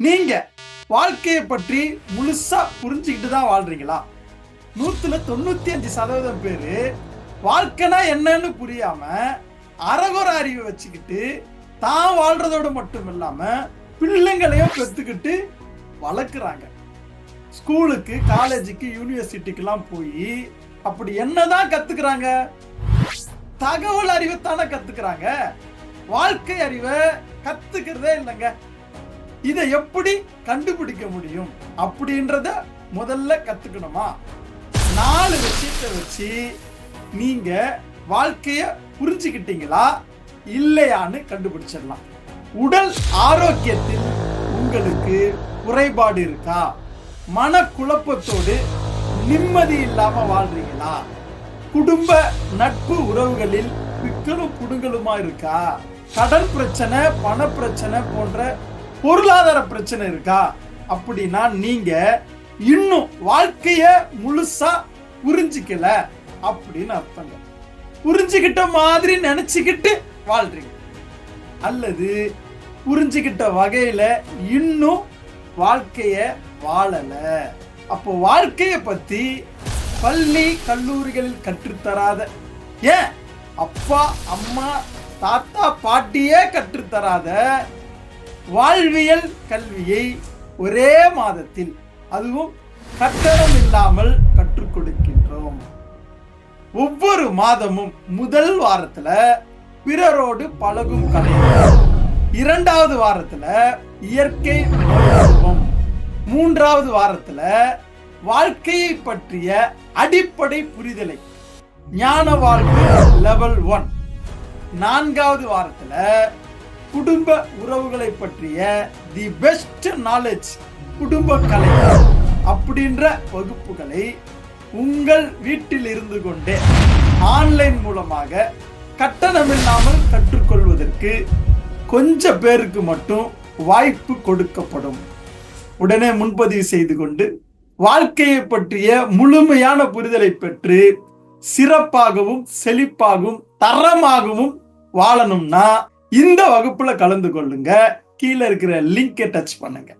நீங்க வாழ்க்கையை பற்றி முழுசா புரிஞ்சுக்கிட்டு தான் வாழ்றீங்களா? 195% பேரு வாழ்க்கைனா என்னன்னு புரியாம அரகுற அறிவை வச்சுக்கிட்டு தான் வாழ்றதோடு மட்டும் இல்லாம பிள்ளைங்களையும் பெத்துக்கிட்டு வளர்க்குறாங்க. ஸ்கூலுக்கு, காலேஜுக்கு, யூனிவர்சிட்டிக்கெல்லாம் போய் அப்படி என்னதான் கத்துக்கிறாங்க? தகவல் அறிவைத்தானே கத்துக்கிறாங்க. வாழ்க்கை அறிவை கத்துக்கிறதே இல்லைங்க. இதை எப்படி கண்டுபிடிக்க முடியும் அப்படின்றத முதல்ல கத்துக்கணுமா? 4 விஷயத்தை வச்சு நீங்க வாழ்க்கைய புரிஞ்சுக்கிட்டீங்களா இல்லையான்னு கண்டுபிடிச்சிடலாம். உடல் ஆரோக்கியத்தில் உங்களுக்கு குறைபாடு இருக்கா? மனக்குழப்பத்தோடு நிம்மதி இல்லாம வாழ்றீங்களா? குடும்ப நட்பு உறவுகளில் பிக்கலும் குடுங்களுமா இருக்கா? கடன் பிரச்சனை, பண பிரச்சனை போன்ற பொருளாதார பிரச்சனை இருக்கா? அப்படின்னா நீங்க இன்னும் வாழ்க்கைய முழுசா புரிஞ்சுக்கல அப்படின்னு அர்த்தங்க. புரிஞ்சுக்கிட்ட மாதிரி நினைச்சுக்கிட்டு வாழ்றீங்க, அல்லது புரிஞ்சுக்கிட்ட வகையில இன்னும் வாழ்க்கைய வாழல. அப்போ வாழ்க்கைய பத்தி பள்ளி கல்லூரிகளில் கற்றுத்தராத, ஏன் அப்பா அம்மா தாத்தா பாட்டியே கற்றுத்தராத வாழ்வியல் கல்வியை ஒரே மாதத்தில், அதுவும் கட்டணம் இல்லாமல் கற்றுக் கொடுக்கின்றோம். ஒவ்வொரு மாதமும் முதல் வாரத்துல பிறரோடு பழகும் கலை, 2வது வாரத்துல இயற்கை அனுபவம், 3வது வாரத்துல வாழ்க்கையை பற்றிய அடிப்படை புரிதலை, ஞான வாழ்வு லெவல் 1, 4வது வாரத்துல குடும்ப உறவுகளை பற்றிய தி பெஸ்ட் நாலேஜ், குடும்ப கலை அப்படின்ற வகுப்புகளை உங்கள் வீட்டில் இருந்து கொண்டே ஆன்லைன் மூலமாக கட்டணமில்லாமல் கற்றுக்கொள்வதற்கு கொஞ்சம் பேருக்கு மட்டும் வாய்ப்பு கொடுக்கப்படும். உடனே முன்பதிவு செய்து கொண்டு வாழ்க்கையை பற்றிய முழுமையான புரிதலை பெற்று சிறப்பாகவும் செழிப்பாகவும் தரமாகவும் வாழணும்னா இந்த வகுப்புல கலந்து கொள்ளுங்க. கீழே இருக்கிற லிங்கை டச் பண்ணுங்க.